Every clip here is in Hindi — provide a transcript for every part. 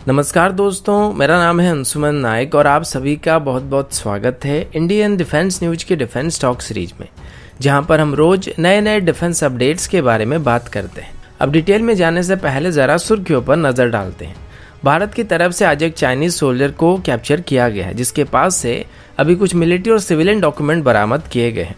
नमस्कार दोस्तों, मेरा नाम है अंशुमन नायक और आप सभी का बहुत बहुत स्वागत है इंडियन डिफेंस न्यूज के डिफेंस टॉक सीरीज में, जहां पर हम रोज नए नए डिफेंस अपडेट्स के बारे में बात करते हैं। अब डिटेल में जाने से पहले जरा सुर्खियों पर नजर डालते हैं। भारत की तरफ से आज एक चाइनीज सोल्जर को कैप्चर किया गया है, जिसके पास से अभी कुछ मिलिट्री और सिविलियन डॉक्यूमेंट बरामद किए गए हैं।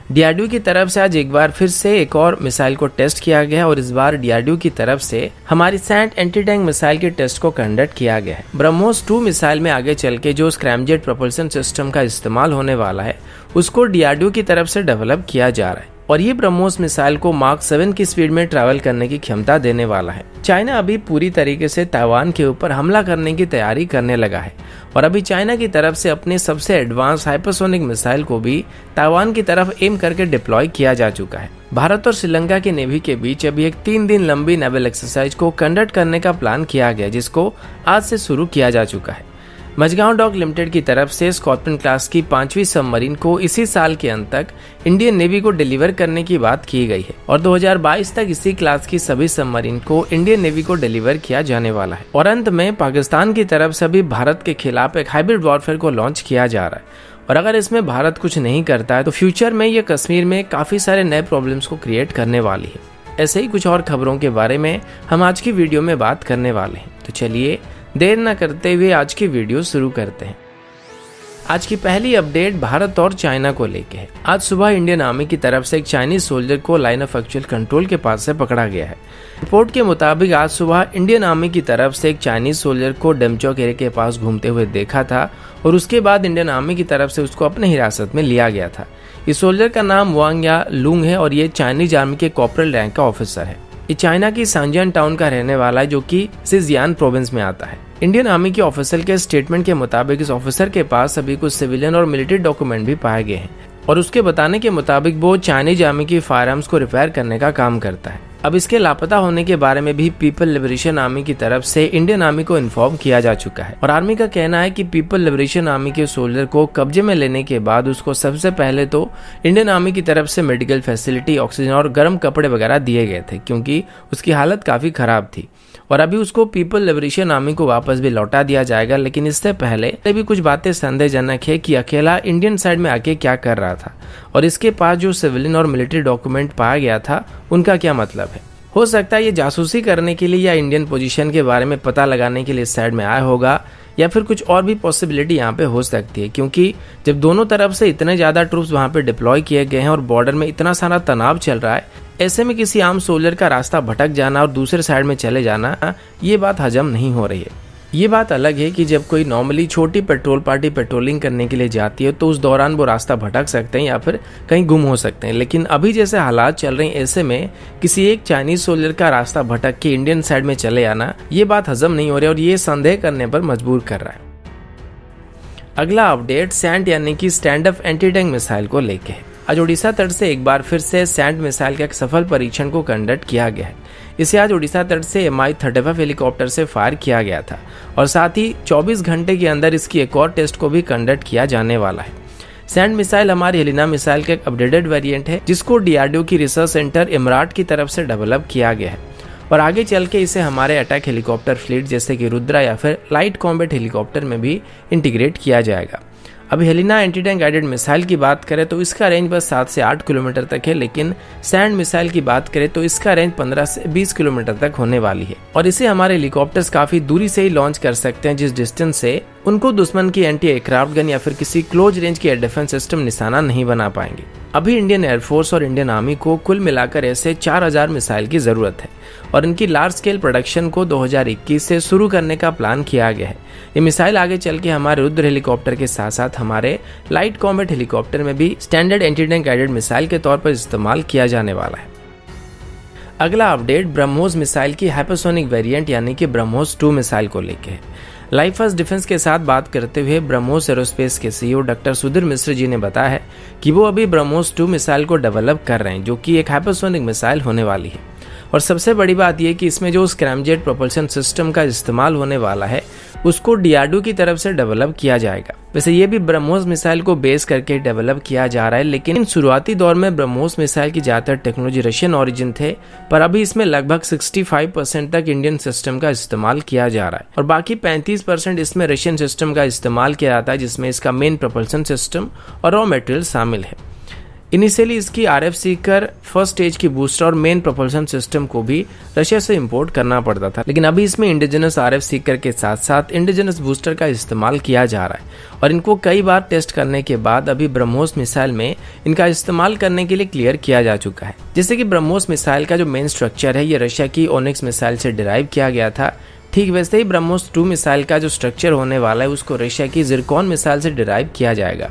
डीआरडीओ की तरफ से आज एक बार फिर से एक और मिसाइल को टेस्ट किया गया और इस बार डीआरडीओ की तरफ से हमारी सैंड एंटी टैंक मिसाइल के टेस्ट को कंडक्ट किया गया है। ब्रह्मोस 2 मिसाइल में आगे चल के जो स्क्रैमजेट प्रोपल्शन सिस्टम का इस्तेमाल होने वाला है, उसको डीआरडीओ की तरफ से डेवलप किया जा रहा है और ये ब्रह्मोस मिसाइल को मार्क 7 की स्पीड में ट्रैवल करने की क्षमता देने वाला है। चाइना अभी पूरी तरीके से ताइवान के ऊपर हमला करने की तैयारी करने लगा है और अभी चाइना की तरफ से अपने सबसे एडवांस हाइपरसोनिक मिसाइल को भी ताइवान की तरफ एम करके डिप्लॉय किया जा चुका है। भारत और श्रीलंका की नेवी के बीच अभी एक 3 दिन लंबी नेवल एक्सरसाइज को कंडक्ट करने का प्लान किया गया, जिसको आज से शुरू किया जा चुका है। मझगांव डॉक लिमिटेड की तरफ से स्कॉर्पियन क्लास की 5वीं सबमरीन को इसी साल के अंत तक इंडियन नेवी को डिलीवर करने की बात की गई है और 2022 तक इसी क्लास की सभी सबमरीन को इंडियन नेवी को डिलीवर किया जाने वाला है। और अंत में पाकिस्तान की तरफ से भी भारत के खिलाफ एक हाइब्रिड वॉरफेयर को लॉन्च किया जा रहा है और अगर इसमें भारत कुछ नहीं करता है तो फ्यूचर में ये कश्मीर में काफी सारे नए प्रॉब्लम्स को क्रिएट करने वाली है। ऐसे ही कुछ और खबरों के बारे में हम आज की वीडियो में बात करने वाले हैं, तो चलिए देर न करते हुए आज की वीडियो शुरू करते हैं। आज की पहली अपडेट भारत और चाइना को लेके है। आज सुबह इंडियन आर्मी की तरफ से एक चाइनीज सोल्जर को लाइन ऑफ एक्चुअल कंट्रोल के पास से पकड़ा गया है। रिपोर्ट के मुताबिक आज सुबह इंडियन आर्मी की तरफ से एक चाइनीज सोल्जर को डेमचौक एरिया के पास घूमते हुए देखा था और उसके बाद इंडियन आर्मी की तरफ से उसको अपने हिरासत में लिया गया था। इस सोल्जर का नाम वांग या लुंग है और ये चाइनीज आर्मी के कॉर्पोरल रैंक का ऑफिसर है। ये चाइना की सांजियान टाउन का रहने वाला है, जो कि सिजियान प्रोविंस में आता है। इंडियन आर्मी के ऑफिसर के स्टेटमेंट के मुताबिक इस ऑफिसर के पास अभी कुछ सिविलियन और मिलिट्री डॉक्यूमेंट भी पाए गए हैं और उसके बताने के मुताबिक वो चाइनीज आर्मी की फायरआर्म्स को रिपेयर करने का काम करता है। अब इसके लापता होने के बारे में भी पीपल लिबरेशन आर्मी की तरफ से इंडियन आर्मी को इन्फॉर्म किया जा चुका है और आर्मी का कहना है कि पीपल लिबरेशन आर्मी के सोल्जर को कब्जे में लेने के बाद उसको सबसे पहले तो इंडियन आर्मी की तरफ से मेडिकल फैसिलिटी, ऑक्सीजन और गर्म कपड़े वगैरह दिए गए थे, क्योंकि उसकी हालत काफी खराब थी और अभी उसको पीपल लिबरेशन आर्मी को वापस भी लौटा दिया जाएगा। लेकिन इससे पहले भी कुछ बातें संदेहजनक है कि अकेला इंडियन साइड में आके क्या कर रहा था और इसके पास जो सिविलियन और मिलिट्री डॉक्यूमेंट पाया गया था उनका क्या मतलब है। हो सकता है ये जासूसी करने के लिए या इंडियन पोजीशन के बारे में पता लगाने के लिए इस साइड में आया होगा या फिर कुछ और भी पॉसिबिलिटी यहाँ पे हो सकती है, क्योंकि जब दोनों तरफ से इतने ज्यादा ट्रूप्स वहाँ पे डिप्लॉय किए गए हैं और बॉर्डर में इतना सारा तनाव चल रहा है, ऐसे में किसी आम सोल्जर का रास्ता भटक जाना और दूसरे साइड में चले जाना, ये बात हजम नहीं हो रही है। ये बात अलग है कि जब कोई नॉर्मली छोटी पेट्रोल पार्टी पेट्रोलिंग करने के लिए जाती है तो उस दौरान वो रास्ता भटक सकते हैं या फिर कहीं गुम हो सकते हैं, लेकिन अभी जैसे हालात चल रहे हैं ऐसे में किसी एक चाइनीज सोल्जर का रास्ता भटक के इंडियन साइड में चले आना, ये बात हजम नहीं हो रही और ये संदेह करने पर मजबूर कर रहा है। अगला अपडेट सैंड यानी कि stand up anti tank missile को लेके है। आज उड़ीसा तट से एक बार फिर से सैंड मिसाइल का एक सफल परीक्षण को कंडक्ट किया गया है। इसे आज उड़ीसा तट से MI-35 हेलीकॉप्टर से फायर किया गया था और साथ ही 24 घंटे के अंदर इसकी एक और टेस्ट को भी कंडक्ट किया जाने वाला है। सैंड मिसाइल हमारी हेलिना मिसाइल का एक अपडेटेड वेरिएंट है, जिसको डीआरडीओ की रिसर्च सेंटर इमराट की तरफ से डेवलप किया गया है और आगे चल के इसे हमारे अटैक हेलीकॉप्टर फ्लीट जैसे कि रुद्रा या फिर लाइट कॉम्बैट हेलीकॉप्टर में भी इंटीग्रेट किया जाएगा। अभी Helina anti tank guided missile की बात करें तो इसका रेंज बस 7 से 8 किलोमीटर तक है, लेकिन सैंड मिसाइल की बात करें तो इसका रेंज 15 से 20 किलोमीटर तक होने वाली है और इसे हमारे हेलीकॉप्टर्स काफी दूरी से ही लॉन्च कर सकते हैं, जिस डिस्टेंस से उनको दुश्मन की एंटी एयरक्राफ्ट गन या फिर किसी क्लोज रेंज की एयर डिफेंस सिस्टम निशाना नहीं बना पाएंगे। अभी इंडियन एयरफोर्स और इंडियन आर्मी को कुल मिलाकर ऐसे 4000 मिसाइल की जरूरत है और इनकी लार्ज स्केल प्रोडक्शन को 2021 से शुरू करने का प्लान किया गया है। ये मिसाइल आगे चल के हमारे रुद्र हेलीकॉप्टर के साथ साथ हमारे लाइट कॉम्बैट हेलीकॉप्टर में भी standard anti tank guided missile के तौर पर इस्तेमाल किया जाने वाला है। अगला अपडेट ब्रह्मोस मिसाइल की हाइपरसोनिक वेरिएंट यानी कि ब्रह्मोस 2 मिसाइल को लेके है। लाइफ फर्स्ट डिफेंस के साथ बात करते हुए ब्रह्मोस एरोस्पेस के सीईओ डॉक्टर सुधीर मिश्र जी ने बताया है कि वो अभी ब्रह्मोस 2 मिसाइल को डेवलप कर रहे हैं, जो कि एक हाइपरसोनिक मिसाइल होने वाली है और सबसे बड़ी बात यह कि इसमें जो स्क्रैमजेट प्रोपल्शन सिस्टम का इस्तेमाल होने वाला है उसको डीआरडीओ की तरफ से डेवलप किया जाएगा। वैसे ये भी ब्रह्मोस मिसाइल को बेस करके डेवलप किया जा रहा है, लेकिन शुरुआती दौर में ब्रह्मोस मिसाइल की ज्यादातर टेक्नोलॉजी रशियन ओरिजिन थे, पर अभी इसमें लगभग 65% तक इंडियन सिस्टम का इस्तेमाल किया जा रहा है और बाकी 35% इसमें रशियन सिस्टम का इस्तेमाल किया जाता है, जिसमें इसका मेन प्रोपल्शन सिस्टम और रॉ मटेरियल शामिल है। इनिशियली इसकी आरएफ सीकर, फर्स्ट स्टेज की बूस्टर और मेन प्रोपल्शन सिस्टम को भी रशिया से इंपोर्ट करना पड़ता था, लेकिन अभी इसमें इंडिजिनस आरएफ सीकर के साथ साथ इंडिजिनस बूस्टर का इस्तेमाल किया जा रहा है और इनको कई बार टेस्ट करने के बाद अभी ब्रह्मोस मिसाइल में इनका इस्तेमाल करने के लिए क्लियर किया जा चुका है। जैसे कि ब्रह्मोस मिसाइल का जो मेन स्ट्रक्चर है ये रशिया की ओनिक्स मिसाइल से डिराइव किया गया था, ठीक वैसे ही ब्रह्मोस 2 मिसाइल का जो स्ट्रक्चर होने वाला है उसको रशिया की जिरकॉन मिसाइल से डिराइव किया जाएगा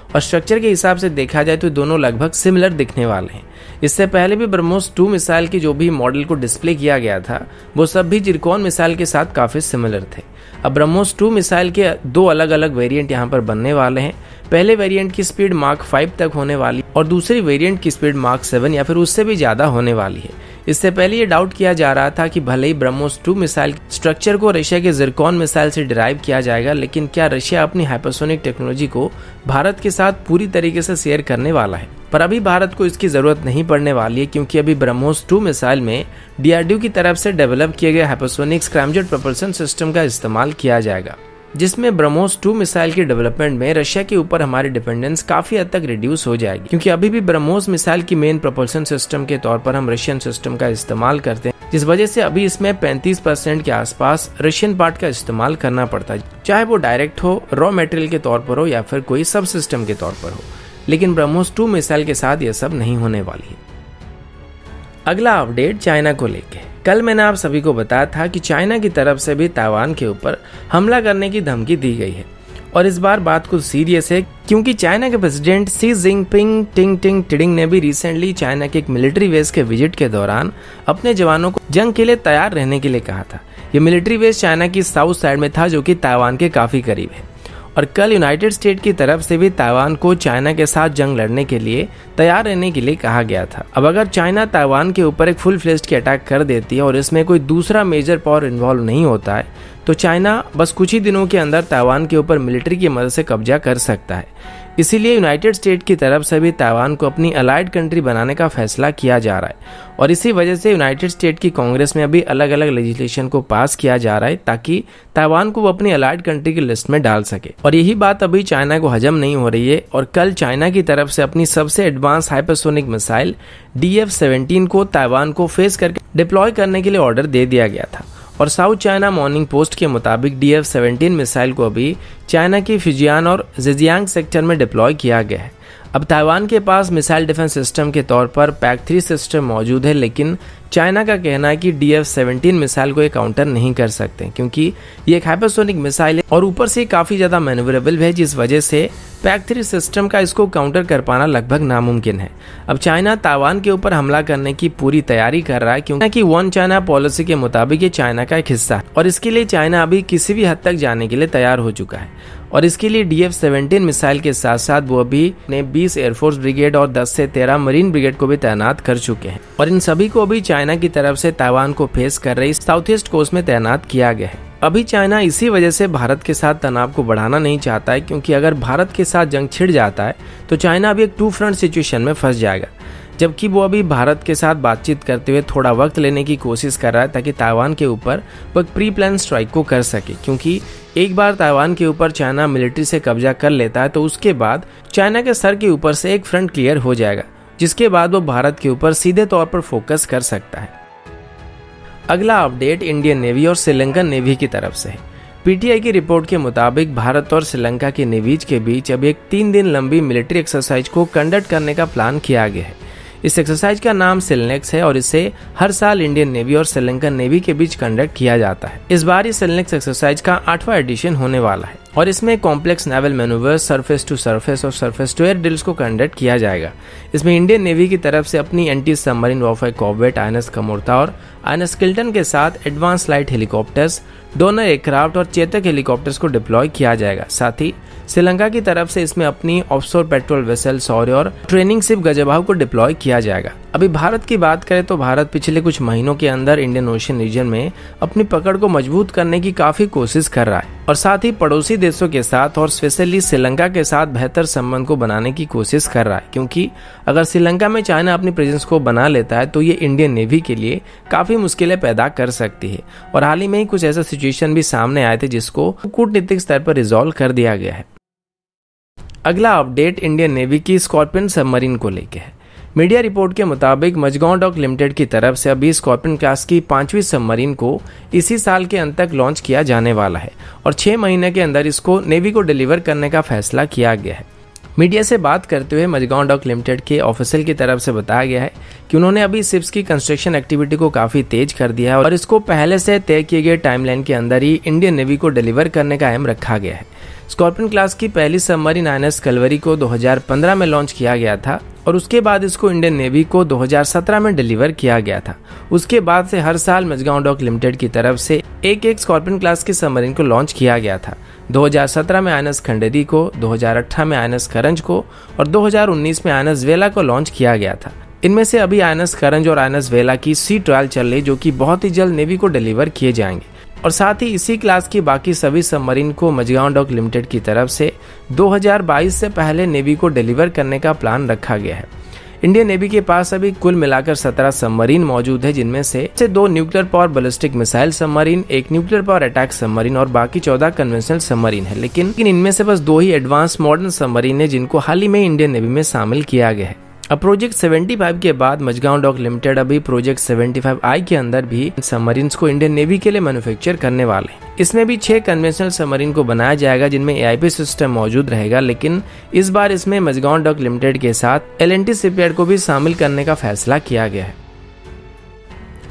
और स्ट्रक्चर के हिसाब से देखा जाए तो दोनों लगभग सिमिलर दिखने वाले हैं। इससे पहले भी ब्रह्मोस 2 मिसाइल की जो भी मॉडल को डिस्प्ले किया गया था वो सब भी जिरकॉन मिसाइल के साथ काफी सिमिलर थे। अब ब्रह्मोस 2 मिसाइल के 2 अलग अलग वेरिएंट यहाँ पर बनने वाले हैं। पहले वेरिएंट की स्पीड मार्क 5 तक होने वाली और दूसरी वेरिएंट की स्पीड मार्क 7 या फिर उससे भी ज्यादा होने वाली है। इससे पहले ये डाउट किया जा रहा था कि भले ही ब्रह्मोस 2 मिसाइल स्ट्रक्चर को रशिया के जिरकॉन मिसाइल से डिराइव किया जाएगा, लेकिन क्या रशिया अपनी हाइपरसोनिक टेक्नोलॉजी को भारत के साथ पूरी तरीके से शेयर करने वाला है? पर अभी भारत को इसकी जरूरत नहीं पड़ने वाली है, क्योंकि अभी ब्रह्मोस 2 मिसाइल में डीआरडीओ की तरफ से डेवलप किए गए हाइपरसोनिक स्क्रैमजेट प्रोपल्शन सिस्टम का इस्तेमाल किया जाएगा, जिसमें ब्रह्मोस 2 मिसाइल के डेवलपमेंट में रशिया के ऊपर हमारी डिपेंडेंस काफी हद तक रिड्यूस हो जाएगी, क्योंकि अभी भी ब्रह्मोस मिसाइल की मेन प्रोपल्शन सिस्टम के तौर पर हम रशियन सिस्टम का इस्तेमाल करते हैं, जिस वजह से अभी इसमें 35% के आसपास रशियन पार्ट का इस्तेमाल करना पड़ता है, चाहे वो डायरेक्ट हो, रॉ मटेरियल के तौर पर हो या फिर कोई सब सिस्टम के तौर पर हो। लेकिन ब्रह्मोस 2 मिसाइल के साथ यह सब नहीं होने वाली है। अगला अपडेट चाइना को लेके। कल मैंने आप सभी को बताया था कि चाइना की तरफ से भी ताइवान के ऊपर हमला करने की धमकी दी गई है और इस बार बात कुछ सीरियस है, क्योंकि चाइना के प्रेसिडेंट शी जिनपिंग टिंग ने भी रिसेंटली चाइना के एक मिलिट्री बेस के विजिट के दौरान अपने जवानों को जंग के लिए तैयार रहने के लिए कहा था। यह मिलिट्री बेस चाइना की साउथ साइड में था, जो कि ताइवान के काफी करीब है और कल यूनाइटेड स्टेट की तरफ से भी ताइवान को चाइना के साथ जंग लड़ने के लिए तैयार रहने के लिए कहा गया था। अब अगर चाइना ताइवान के ऊपर एक फुल फ्लेज्ड की अटैक कर देती है और इसमें कोई दूसरा मेजर पावर इन्वॉल्व नहीं होता है, तो चाइना बस कुछ ही दिनों के अंदर ताइवान के ऊपर मिलिट्री की मदद से कब्जा कर सकता है। इसीलिए यूनाइटेड स्टेट की तरफ से भी ताइवान को अपनी अलाइड कंट्री बनाने का फैसला किया जा रहा है और इसी वजह से यूनाइटेड स्टेट की कांग्रेस में अभी अलग अलग लेजिस्लेशन को पास किया जा रहा है, ताकि ताइवान को वो अपनी अलाइड कंट्री की लिस्ट में डाल सके। और यही बात अभी चाइना को हजम नहीं हो रही है और कल चाइना की तरफ से अपनी सबसे एडवांस हाइपरसोनिक मिसाइल DF-17 को ताइवान को फेस करके डिप्लॉय करने के लिए ऑर्डर दे दिया गया था और साउथ चाइना मॉर्निंग पोस्ट के मुताबिक DF-17 मिसाइल को अभी चाइना की फुजियान और जेजियांग सेक्टर में डिप्लॉय किया गया है। अब ताइवान के पास मिसाइल डिफेंस सिस्टम के तौर पर PAC-3 सिस्टम मौजूद है, लेकिन चाइना का कहना है कि DF-17 मिसाइल को ये काउंटर नहीं कर सकते, क्योंकि ये एक हाइपरसोनिक मिसाइल है और ऊपर से काफी ज्यादा मैन्यूवरेबल है, जिस वजह से PAC-3 सिस्टम का इसको काउंटर कर पाना लगभग नामुमकिन है। अब चाइना ताइवान के ऊपर हमला करने की पूरी तैयारी कर रहा है, क्योंकि वन चाइना पॉलिसी के मुताबिक ये चाइना का एक हिस्सा है और इसके लिए चाइना अभी किसी भी हद तक जाने के लिए तैयार हो चुका है और इसके लिए DF-17 मिसाइल के साथ साथ वो अभी ने 20 एयरफोर्स ब्रिगेड और 10 से 13 मरीन ब्रिगेड को भी तैनात कर चुके हैं और इन सभी को अभी चाइना की तरफ से ताइवान को फेस कर रही साउथ ईस्ट कोस्ट में तैनात किया गया है। अभी चाइना इसी वजह से भारत के साथ तनाव को बढ़ाना नहीं चाहता है, क्योंकि अगर भारत के साथ जंग छिड़ जाता है तो चाइना अभी एक 2 फ्रंट सिचुएशन में फंस जाएगा, जबकि वो अभी भारत के साथ बातचीत करते हुए थोड़ा वक्त लेने की कोशिश कर रहा है ताकि ताइवान के ऊपर वो एक प्री प्लान स्ट्राइक को कर सके, क्योंकि एक बार ताइवान के ऊपर चाइना मिलिट्री से कब्जा कर लेता है तो उसके बाद चाइना के सर के ऊपर से एक फ्रंट क्लियर हो जाएगा, जिसके बाद वो भारत के ऊपर सीधे तौर पर फोकस कर सकता है। अगला अपडेट इंडियन नेवी और श्रीलंकन नेवी की तरफ से है। पीटीआई की रिपोर्ट के मुताबिक भारत और श्रीलंका के नेवीज के बीच अब एक 3 दिन लंबी मिलिट्री एक्सरसाइज को कंडक्ट करने का प्लान किया गया है। इस एक्सरसाइज का नाम सिलनेक्स है और इसे हर साल इंडियन नेवी और श्रीलंकन नेवी के बीच कंडक्ट किया जाता है। इस बार इस सिलनेक्स एक्सरसाइज का 8वां एडिशन होने वाला है और इसमें complex naval manoeuvres, surface to surface और सरफेस टू एयर ड्रिल्स को कंडक्ट किया जाएगा। इसमें इंडियन नेवी की तरफ से अपनी anti submarine warfare corvette INS Kamorta और INS किल्टन के साथ advance light helicopters, Dornier aircraft और चेतक हेलीकॉप्टर्स को डिप्लॉय किया जाएगा। साथ ही श्रीलंका की तरफ से इसमें अपनी ऑफशोर पेट्रोल वेसल शौर्य और ट्रेनिंग शिप गजबाहु को डिप्लॉय किया जाएगा। अभी भारत की बात करें तो भारत पिछले कुछ महीनों के अंदर इंडियन ओशन रीजन में अपनी पकड़ को मजबूत करने की काफी कोशिश कर रहा है और साथ ही पड़ोसी देशों के साथ और स्पेशली श्रीलंका के साथ बेहतर संबंध को बनाने की कोशिश कर रहा है, क्योंकि अगर श्रीलंका में चाइना अपनी प्रेजेंस को बना लेता है तो ये इंडियन नेवी के लिए काफी मुश्किलें पैदा कर सकती है। और हाल ही में ही कुछ ऐसा सिचुएशन भी सामने आए थे जिसको कूटनीतिक स्तर पर रिजॉल्व कर दिया गया है। अगला अपडेट इंडियन नेवी की स्कॉर्पियन सबमरीन को लेकर है। मीडिया रिपोर्ट के मुताबिक मझगांव डॉक लिमिटेड की तरफ से अभी स्कॉर्पियन क्लास की 5वीं सबमरीन को इसी साल के अंत तक लॉन्च किया जाने वाला है और 6 महीने के अंदर इसको नेवी को डिलीवर करने का फैसला किया गया है। मीडिया से बात करते हुए मझगांव डॉक लिमिटेड के ऑफिशियल की तरफ से बताया गया है कि उन्होंने अभी शिप्स की कंस्ट्रक्शन एक्टिविटी को काफी तेज कर दिया है और इसको पहले से तय किए गए टाइमलाइन के अंदर ही इंडियन नेवी को डिलीवर करने का एम रखा गया है। स्कॉर्पियन क्लास की पहली सबमरीन INS कलवरी को 2015 में लॉन्च किया गया था और उसके बाद इसको इंडियन नेवी को 2017 में डिलीवर किया गया था। उसके बाद से हर साल मझगांव डॉक लिमिटेड की तरफ से एक स्कॉर्पियन क्लास की सबमरीन को लॉन्च किया गया था। 2017 में INS खंडेरी को, 2018 में INS करंज को और 2019 में INS वेला को लॉन्च किया गया था। इनमें से अभी INS करंज और INS वेला की सी ट्रायल चल रही, जो कि बहुत ही जल्द नेवी को डिलीवर किए जाएंगे और साथ ही इसी क्लास की बाकी सभी सबमरीन को मझगांव डॉक लिमिटेड की तरफ से 2022 से पहले नेवी को डिलीवर करने का प्लान रखा गया है। इंडियन नेवी के पास अभी कुल मिलाकर 17 सबमरीन मौजूद है, जिनमें से 2 nuclear power ballistic missile submarine, 1 nuclear power attack submarine और बाकी 14 कन्वेंशनल सबमरीन है। लेकिन इनमें से बस 2 ही एडवांस मॉडर्न सबमरीन है जिनको हाल ही में इंडियन नेवी में शामिल किया गया है। अब प्रोजेक्ट 75 के बाद मझगांव डॉक लिमिटेड अभी प्रोजेक्ट 75I के अंदर भी सबमरीन्स को इंडियन नेवी के लिए मैन्युफैक्चर करने वाले हैं। इसमें भी 6 कन्वेंशनल सबमरीन को बनाया जाएगा जिनमें AIP सिस्टम मौजूद रहेगा, लेकिन इस बार इसमें मझगांव डॉक लिमिटेड के साथ L&T शिपयार्ड को भी शामिल करने का फैसला किया गया है।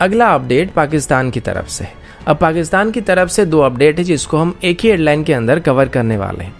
अगला अपडेट पाकिस्तान की तरफ से। अब पाकिस्तान की तरफ से 2 अपडेट है जिसको हम एक ही हेडलाइन के अंदर कवर करने वाले हैं।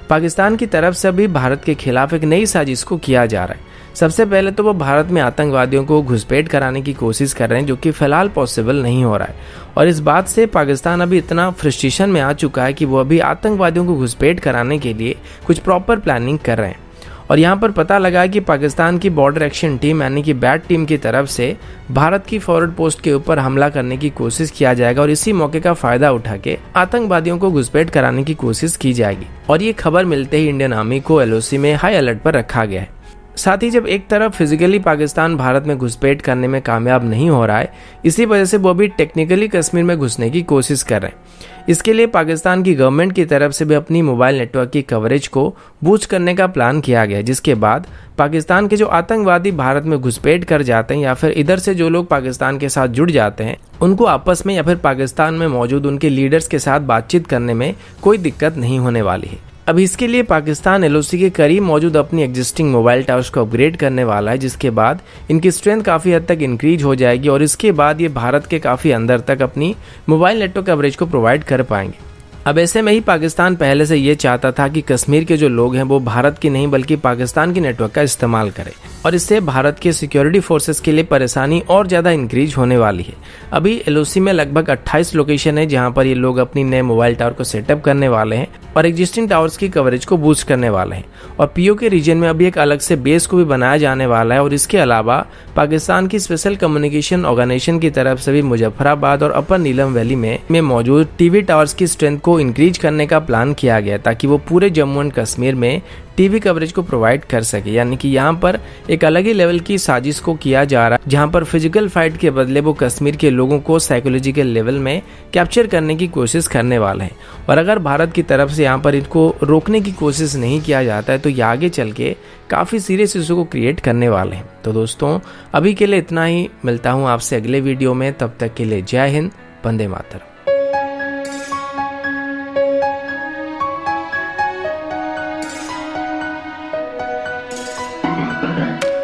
पाकिस्तान की तरफ से अभी भारत के खिलाफ एक नई साजिश को किया जा रहा है। सबसे पहले तो वो भारत में आतंकवादियों को घुसपैठ कराने की कोशिश कर रहे हैं, जो कि फिलहाल पॉसिबल नहीं हो रहा है और इस बात से पाकिस्तान अभी इतना फ्रस्ट्रेशन में आ चुका है कि वो अभी आतंकवादियों को घुसपैठ कराने के लिए कुछ प्रॉपर प्लानिंग कर रहे हैं। और यहाँ पर पता लगा है कि पाकिस्तान की बॉर्डर एक्शन टीम यानी कि बैट टीम की तरफ से भारत की फॉरवर्ड पोस्ट के ऊपर हमला करने की कोशिश किया जाएगा और इसी मौके का फायदा उठा के आतंकवादियों को घुसपैठ कराने की कोशिश की जाएगी। और ये खबर मिलते ही इंडियन आर्मी को LOC में हाई अलर्ट पर रखा गया है। साथ ही जब एक तरफ फिजिकली पाकिस्तान भारत में घुसपैठ करने में कामयाब नहीं हो रहा है, इसी वजह से वो भी टेक्निकली कश्मीर में घुसने की कोशिश कर रहे हैं। इसके लिए पाकिस्तान की गवर्नमेंट की तरफ से भी अपनी मोबाइल नेटवर्क की कवरेज को बूस्ट करने का प्लान किया गया, जिसके बाद पाकिस्तान के जो आतंकवादी भारत में घुसपैठ कर जाते हैं या फिर इधर से जो लोग पाकिस्तान के साथ जुड़ जाते हैं, उनको आपस में या फिर पाकिस्तान में मौजूद उनके लीडर्स के साथ बातचीत करने में कोई दिक्कत नहीं होने वाली है। अब इसके लिए पाकिस्तान LOC के करीब मौजूद अपनी एग्जिस्टिंग मोबाइल टावर्स को अपग्रेड करने वाला है, जिसके बाद इनकी स्ट्रेंथ काफ़ी हद तक इंक्रीज हो जाएगी और इसके बाद ये भारत के काफ़ी अंदर तक अपनी मोबाइल नेटवर्क कवरेज को प्रोवाइड कर पाएंगे। अब ऐसे में ही पाकिस्तान पहले से ये चाहता था कि कश्मीर के जो लोग हैं वो भारत की नहीं बल्कि पाकिस्तान की नेटवर्क का इस्तेमाल करें और इससे भारत के सिक्योरिटी फोर्सेस के लिए परेशानी और ज़्यादा इंक्रीज होने वाली है। अभी LOC में लगभग 28 लोकेशन है जहां पर ये लोग अपनी नए मोबाइल टावर को सेटअप करने वाले हैं और एग्जिस्टिंग टावर्स की कवरेज को बूस्ट करने वाले हैं और PO के रीजन में अभी एक अलग से बेस को भी बनाया जाने वाला है। और इसके अलावा पाकिस्तान की स्पेशल कम्युनिकेशन ऑर्गेनाइजेशन की तरफ से भी मुजफ्फराबाद और अपर नीलम वैली में मौजूद TV टावर्स की स्ट्रेंथ को इंक्रीज करने का प्लान किया गया ताकि वो पूरे जम्मू एंड कश्मीर में TV कवरेज को प्रोवाइड कर सके। यानी कि यहाँ पर एक अलग ही लेवल की साजिश को किया जा रहा है जहाँ पर फिजिकल फाइट के बदले वो कश्मीर के लोगों को साइकोलॉजिकल लेवल में कैप्चर करने की कोशिश करने वाले हैं। और अगर भारत की तरफ से यहाँ पर इनको रोकने की कोशिश नहीं किया जाता है तो ये आगे चल के काफ़ी सीरियस इशू को क्रिएट करने वाले हैं। तो दोस्तों अभी के लिए इतना ही, मिलता हूँ आपसे अगले वीडियो में, तब तक के लिए जय हिंद, वंदे मातरम। Okay.